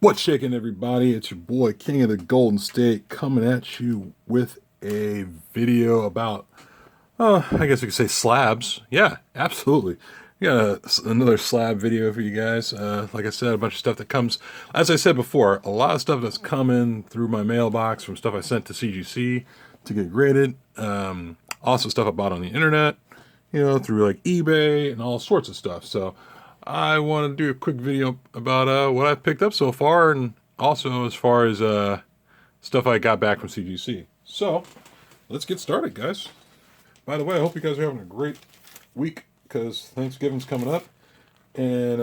What's shaking, everybody? It's your boy King of the Golden State coming at you with a video about, I guess you could say slabs. Yeah, absolutely. We got another slab video for you guys. Like I said, a bunch of stuff that comes, as I said before, a lot of stuff that's coming through my mailbox from stuff I sent to CGC to get graded. Also stuff I bought on the internet, through like eBay and all sorts of stuff. So I want to do a quick video about what I've picked up so far, and also as far as stuff I got back from CGC. So let's get started, guys. By the way, I hope you guys are having a great week because Thanksgiving's coming up. And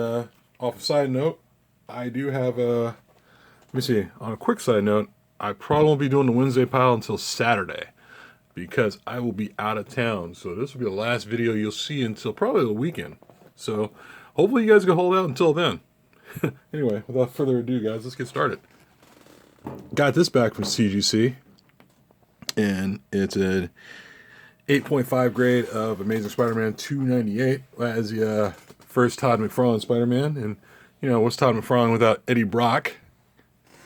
off a side note, I do have let me see, on a quick side note, I probably won't be doing the Wednesday pile until Saturday because I will be out of town. So this will be the last video you'll see until probably the weekend. So hopefully you guys can hold out until then. Anyway, without further ado, guys, let's get started. Got this back from CGC, and it's an 8.5 grade of Amazing Spider-Man 298 as the first Todd McFarlane Spider-Man. And, what's Todd McFarlane without Eddie Brock?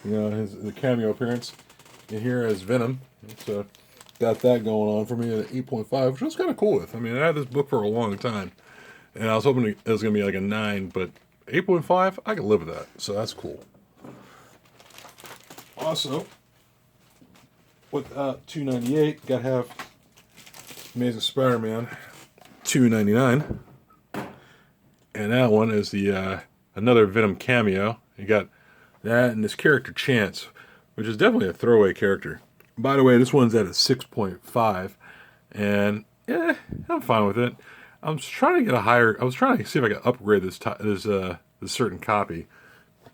The cameo appearance in here as Venom. So got that going on for me at 8.5, which I was kind of cool with. I mean, I had this book for a long time, and I was hoping it was going to be like a 9, but 8.5, I can live with that. So that's cool. Also, with 298, got to have Amazing Spider-Man 299. And that one is the another Venom cameo. You got that and this character Chance, which is definitely a throwaway character. By the way, this one's at a 6.5, and yeah, I'm fine with it. I was trying to see if I could upgrade this certain copy,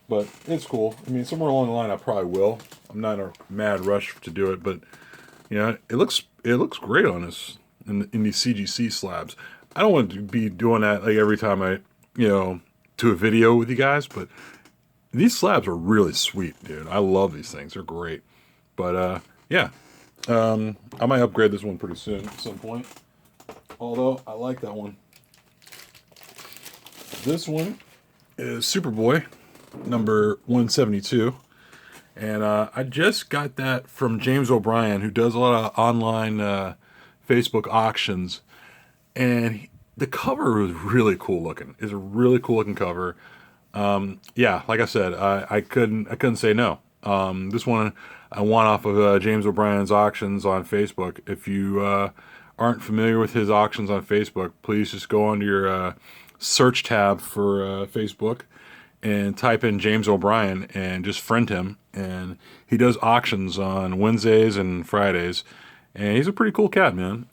but it's cool. I mean, somewhere along the line, I probably will. I'm not in a mad rush to do it, but it looks great on this in these CGC slabs. I don't want to be doing that like every time I do a video with you guys, but these slabs are really sweet, dude. I love these things. They're great. But yeah, I might upgrade this one pretty soon at some point. Although I like that one. This one is Superboy number 172. And I just got that from James O'Brien, who does a lot of online Facebook auctions. And the cover was really cool looking. It's a really cool looking cover. Yeah, like I said, I couldn't say no. This one I won off of James O'Brien's auctions on Facebook. If you aren't familiar with his auctions on Facebook, please just go onto your search tab for Facebook and type in James O'Brien and just friend him. And he does auctions on Wednesdays and Fridays, and he's a pretty cool cat, man.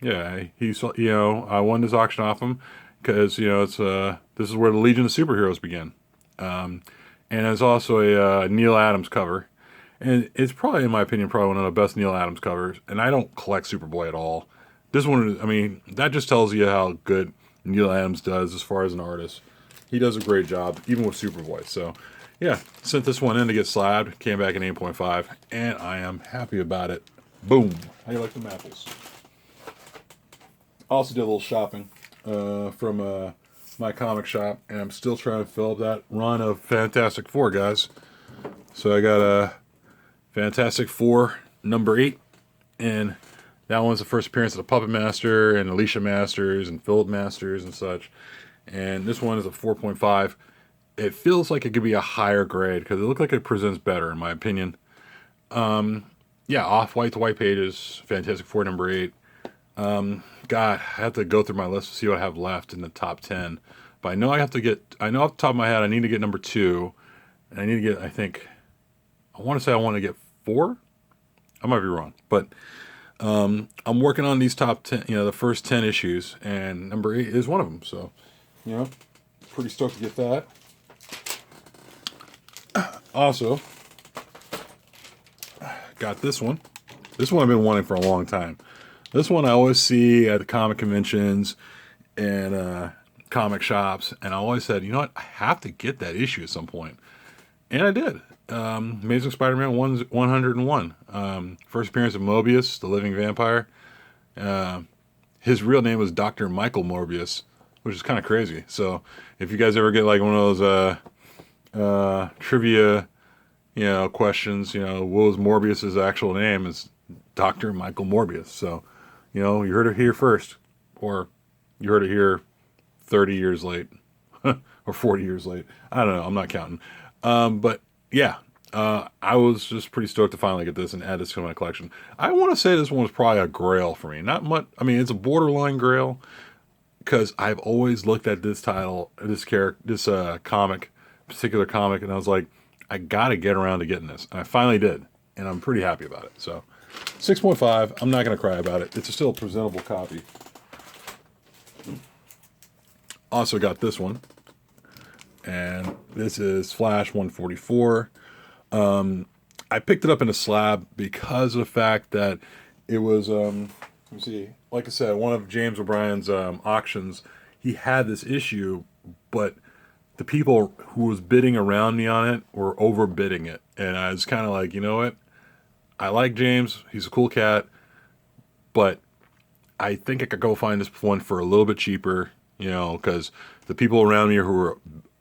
Yeah, I won this auction off him because it's this is where the Legion of Superheroes begin, and it's also a Neil Adams cover. And it's probably, in my opinion, probably one of the best Neil Adams covers. And I don't collect Superboy at all. This one, I mean, that just tells you how good Neil Adams does as far as an artist. He does a great job, even with Superboy. So, yeah, sent this one in to get slabbed. Came back in 8.5, and I am happy about it. Boom. How you like them apples? Also did a little shopping from my comic shop, and I'm still trying to fill up that run of Fantastic Four, guys. So I got a Fantastic Four number 8, and that one's the first appearance of the Puppet Master and Alicia Masters and Philip Masters and such. And this one is a 4.5. It feels like it could be a higher grade because it looks like it presents better, in my opinion. Yeah, off-white to white pages, Fantastic Four number 8. God, I have to go through my list to see what I have left in the top 10. But I know off the top of my head, I need to get number 2. And I need to get, I want to get 4. I might be wrong, but I'm working on these top 10, the first 10 issues, and number 8 is one of them. So, pretty stoked to get that. Also, got this one. This one I've been wanting for a long time. This one I always see at the comic conventions and comic shops, and I always said, I have to get that issue at some point. And I did. Amazing Spider-Man 101. First appearance of Mobius, the living vampire. His real name was Dr. Michael Morbius, which is kind of crazy. So if you guys ever get like one of those trivia, questions. What was Morbius's actual name? Is Dr. Michael Morbius. So, you heard it here first, or you heard it here 30 years late, or 40 years late. I don't know. I'm not counting. But yeah, I was just pretty stoked to finally get this and add this to my collection. I want to say this one was probably a grail for me. Not much. I mean, it's a borderline grail because I've always looked at this title, this character, this particular comic, and I was like, I gotta get around to getting this, and I finally did, and I'm pretty happy about it. So, 6.5. I'm not gonna cry about it. It's still a presentable copy. Also got this one, and this is Flash 144. I picked it up in a slab because of the fact that it was, let me see, like I said, one of James O'Brien's auctions, he had this issue, but the people who was bidding around me on it were overbidding it. And I was kind of like, you know what? I like James. He's a cool cat. But I think I could go find this one for a little bit cheaper, because the people around me who were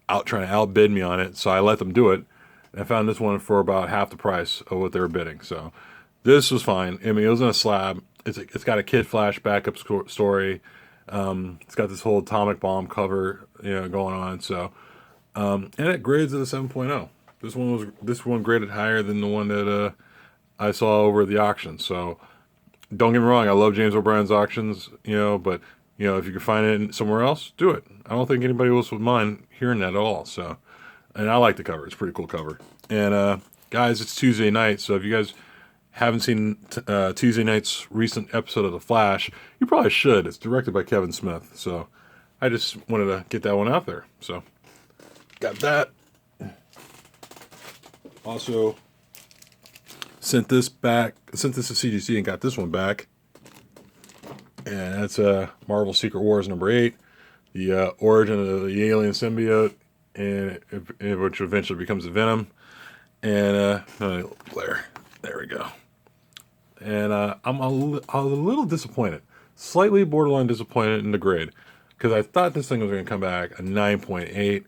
out trying to outbid me on it, so I let them do it. And I found this one for about half the price of what they were bidding. So this was fine. I mean, it was in a slab. It's got a Kid Flash backup story. It's got this whole atomic bomb cover, going on. So, and it grades at a 7.0. This one graded higher than the one that I saw over at the auction. So don't get me wrong, I love James O'Brien's auctions, but if you can find it somewhere else, do it. I don't think anybody else would mind hearing that at all. So, and I like the cover. It's a pretty cool cover. And guys, it's Tuesday night, so if you guys haven't seen Tuesday night's recent episode of The Flash, you probably should. It's directed by Kevin Smith. So I just wanted to get that one out there. So got that. Also sent this to CGC and got this one back. And that's Marvel Secret Wars #8, the origin of the alien symbiote, and which eventually becomes a Venom. And there we go. And I'm a little disappointed, slightly borderline disappointed in the grade, because I thought this thing was going to come back a 9.8,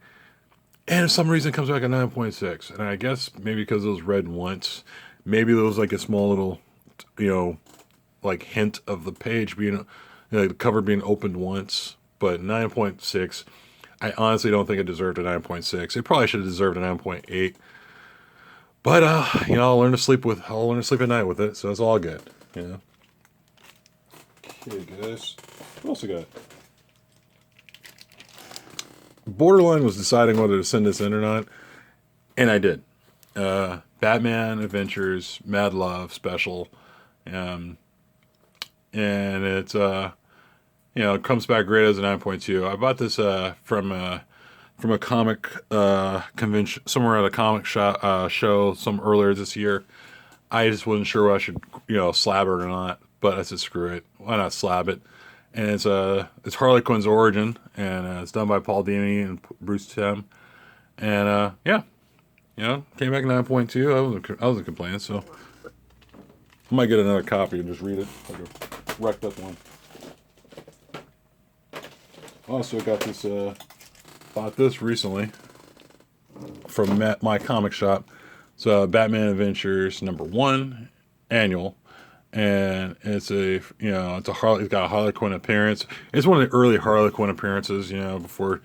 and for some reason it comes back a 9.6. And I guess maybe because it was read once, maybe there was like a small little, like hint of the page being, the cover being opened once. But 9.6, I honestly don't think it deserved a 9.6. It probably should have deserved a 9.8. But I'll learn to sleep at night with it, so it's all good. Okay, guys. What else I got? Borderline was deciding whether to send this in or not, and I did. Batman Adventures Mad Love Special, and it's it comes back great as a 9.2. I bought this from a comic convention, somewhere at a comic show some earlier this year. I just wasn't sure whether I should slab it or not, but I said screw it, why not slab it? And it's Harley Quinn's origin, and it's done by Paul Dini and Bruce Timm, and came back 9.2. I wasn't complaining, so I might get another copy and just read it, like a wrecked up one. Also got this. Bought this recently from my comic shop. It's Batman Adventures #1 annual, and it's it's got a Harley Quinn appearance. It's one of the early Harley Quinn appearances, before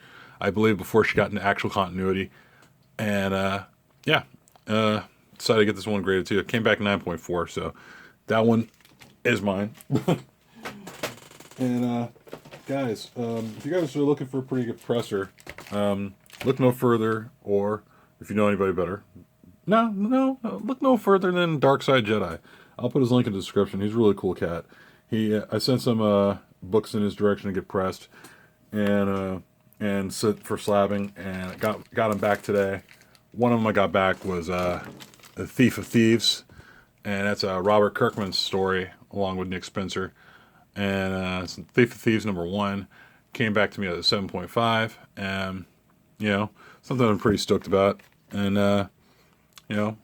she got into actual continuity, and decided to get this one graded too. It came back 9.4, so that one is mine. And guys, if you guys are looking for a pretty good presser, look no further, or if you know anybody better, look no further than Darkside Jedi. I'll put his link in the description. He's a really cool cat. I sent some books in his direction to get pressed, and sit for slabbing, and got him back today. One of them I got back was The Thief of Thieves, and that's Robert Kirkman's story along with Nick Spencer. And Thief of Thieves #1 came back to me at a 7.5, and something I'm pretty stoked about. And I don't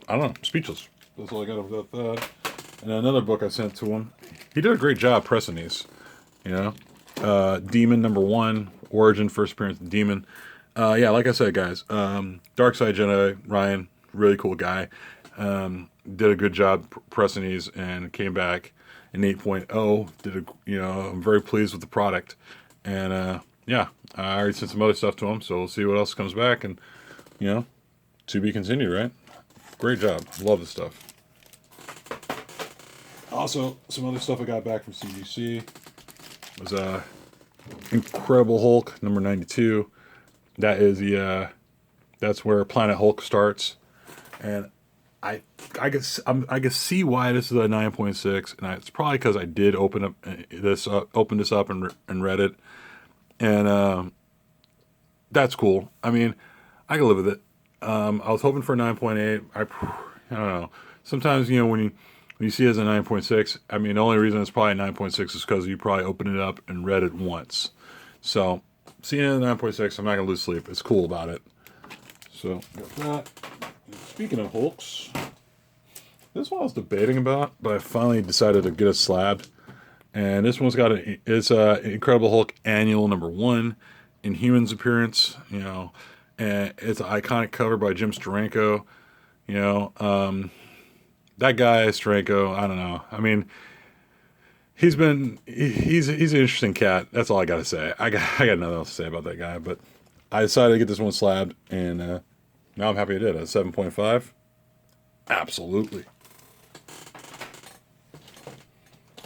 know, speechless. That's all I got about that. And another book I sent to him. He did a great job pressing these. Demon #1, origin, first appearance of Demon. Yeah, like I said, guys, Dark Side Jedi, Ryan, really cool guy. Did a good job pressing these and came back in 8.0. I'm very pleased with the product. And yeah, I already sent some other stuff to him, so we'll see what else comes back. And, you know, to be continued, right? Great job. Love the stuff. Also, some other stuff I got back from CGC was Incredible Hulk number 92. That is that's where Planet Hulk starts, and I guess I can see why this is a 9.6, and it's probably because I did open this up and read it, and that's cool. I mean, I can live with it. I was hoping for a 9.8. I don't know. Sometimes when you see it as a 9.6, I mean, the only reason it's probably a 9.6 is because you probably opened it up and read it once. So seeing it at 9.6, I'm not gonna lose sleep. It's cool about it. So got that. Speaking of Hulks, this one I was debating about, but I finally decided to get a slabbed. And this one's got it's Incredible Hulk Annual #1 Inhumans appearance. And it's an iconic cover by Jim Steranko. That guy Steranko, I don't know. I mean, he's an interesting cat. That's all I got to say. I got nothing else to say about that guy. But I decided to get this one slabbed, and now I'm happy I did. A 7.5, absolutely.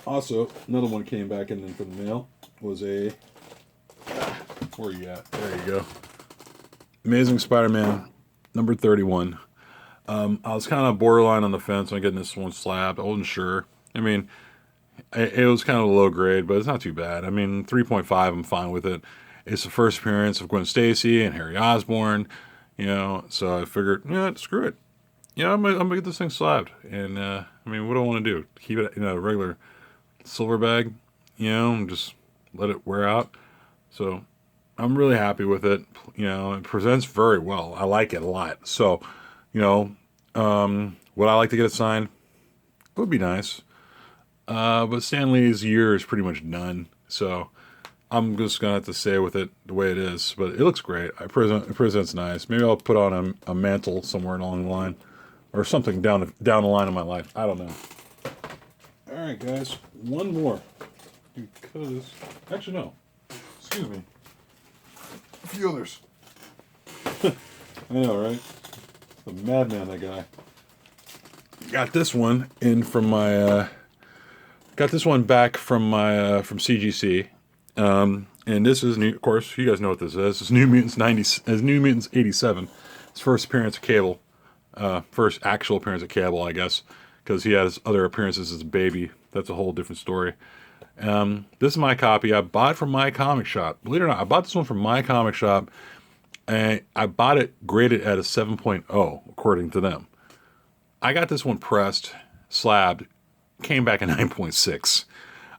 Also, another one came back in from the mail was a where are you at? There you go. Amazing Spider-Man number 31. I was kind of borderline on the fence on getting this one slabbed. I wasn't sure. I mean, it was kind of a low grade, but it's not too bad. I mean, 3.5, I'm fine with it. It's the first appearance of Gwen Stacy and Harry Osborn, so I figured, screw it. I'm gonna get this thing slabbed. And, I mean, what do I want to do? Keep it in a regular silver bag, and just let it wear out. So I'm really happy with it. It presents very well. I like it a lot. So, would I like to get it signed? It would be nice. But Stan Lee's year is pretty much done, so I'm just gonna have to stay with it the way it is. But it looks great. It presents nice. Maybe I'll put on a mantle somewhere along the line, or something down the line of my life. I don't know. All right, guys, one more, because actually no, excuse me, a few others. I know, right? The madman, that guy. Got this one in from my. Got this one back from my from CGC, and this is new. Of course, you guys know what this is. It's New Mutants 87. His first appearance of Cable, first actual appearance of Cable, I guess, because he has other appearances as a baby. That's a whole different story. This is my copy. I bought it from my comic shop. Believe it or not, I bought this one from my comic shop, and I bought it graded at a 7.0 according to them. I got this one pressed, slabbed, came back at 9.6.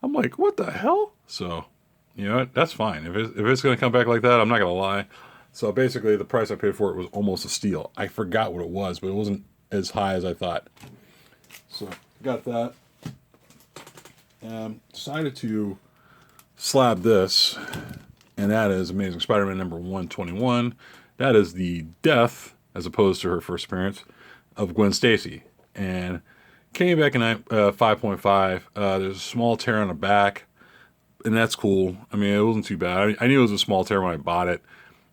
I'm like, what the hell? So, that's fine. If it's going to come back like that, I'm not going to lie. So basically, the price I paid for it was almost a steal. I forgot what it was, but it wasn't as high as I thought. So, got that. Decided to slab this, and that is Amazing Spider-Man number 121. That is the death, as opposed to her first appearance, of Gwen Stacy. And came back in 5.5. There's a small tear on the back, and that's cool. I mean, it wasn't too bad. I knew it was a small tear when I bought it.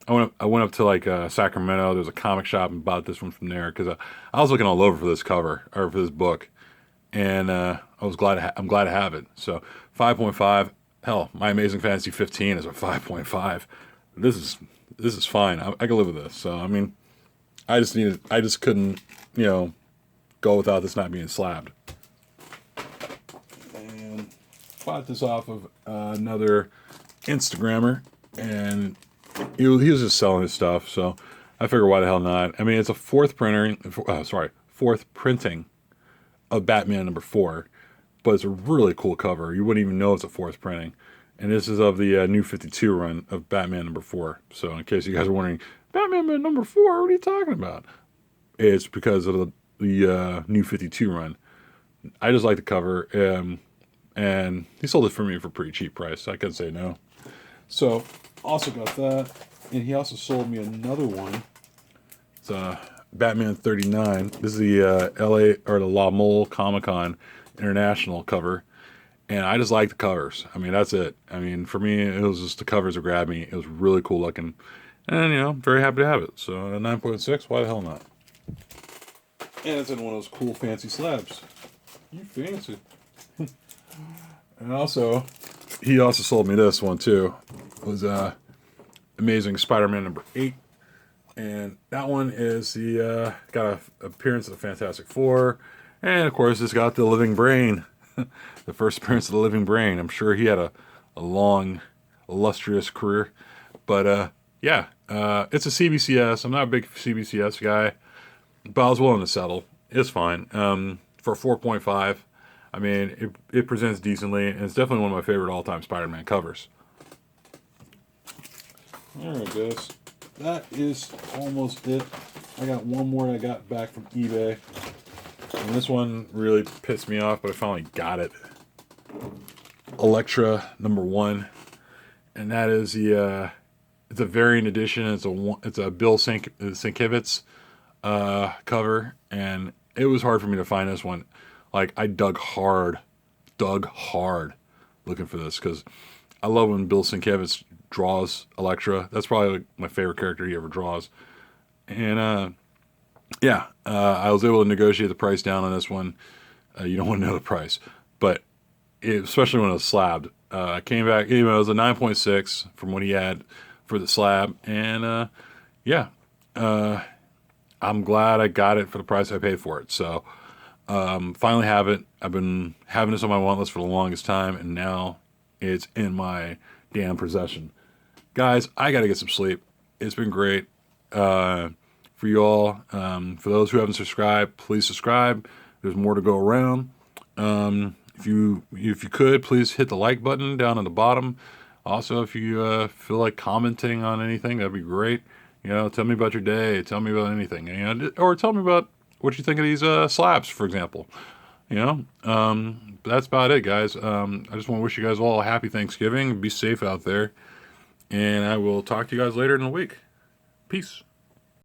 I went up to Sacramento. There's a comic shop and bought this one from there because I was looking all over for this cover or for this book, and I'm glad to have it. So 5.5. Hell, my Amazing Fantasy 15 is a 5.5. This is fine. I can live with this. So I mean, I just couldn't go without this not being slabbed. And bought this off of another Instagrammer, and he was just selling his stuff, so I figured why the hell not. I mean, it's a fourth printing of Batman number 4, but it's a really cool cover. You wouldn't even know it's a fourth printing. And this is of the New 52 run of Batman number 4. So in case you guys are wondering, Batman number 4, what are you talking about? It's because of the New 52 run. I just like the cover, and he sold it for me for a pretty cheap price. So I couldn't say no. So also got that. And he also sold me another one. It's Batman 39. This is the LA or the La Mole Comic Con International cover. And I just like the covers. I mean, that's it. I mean, for me, it was just the covers that grabbed me. It was really cool looking. And, you know, very happy to have it. So, a 9.6, why the hell not? And it's in one of those cool, fancy slabs. You fancy. And also, he also sold me this one, too. It was Amazing Spider-Man number 8. And that one is the, got an appearance of the Fantastic Four. And, of course, it's got the Living Brain. The first appearance of the Living Brain. I'm sure he had a long, illustrious career. But, yeah, it's a CBCS. I'm not a big CBCS guy, but I was willing to settle. It's fine. For 4.5, I mean, it presents decently, and it's definitely one of my favorite all-time Spider-Man covers. Alright, guys. That is almost it. I got one more I got back from eBay. And this one really pissed me off, but I finally got it. Elektra number 1. And that is the it's a variant edition. It's a Bill Sienkiewicz cover, and it was hard for me to find this one. Like, I dug hard looking for this, because I love when Bill Sienkiewicz draws Elektra. That's probably like my favorite character he ever draws. And yeah, I was able to negotiate the price down on this one. You don't want to know the price, but especially when it was slabbed. I came back, you know, it was a 9.6 from what he had for the slab, and yeah, I'm glad I got it for the price I paid for it. So finally have it. I've been having this on my want list for the longest time, and now it's in my damn possession. Guys, I got to get some sleep. It's been great. For you all, for those who haven't subscribed, please subscribe. There's more to go around. If you could, please hit the like button down at the bottom. Also, if you feel like commenting on anything, that'd be great. You know, tell me about your day. Tell me about anything. You know, or tell me about what you think of these slabs, for example. You know, that's about it, guys. I just want to wish you guys all a happy Thanksgiving. Be safe out there. And I will talk to you guys later in the week. Peace.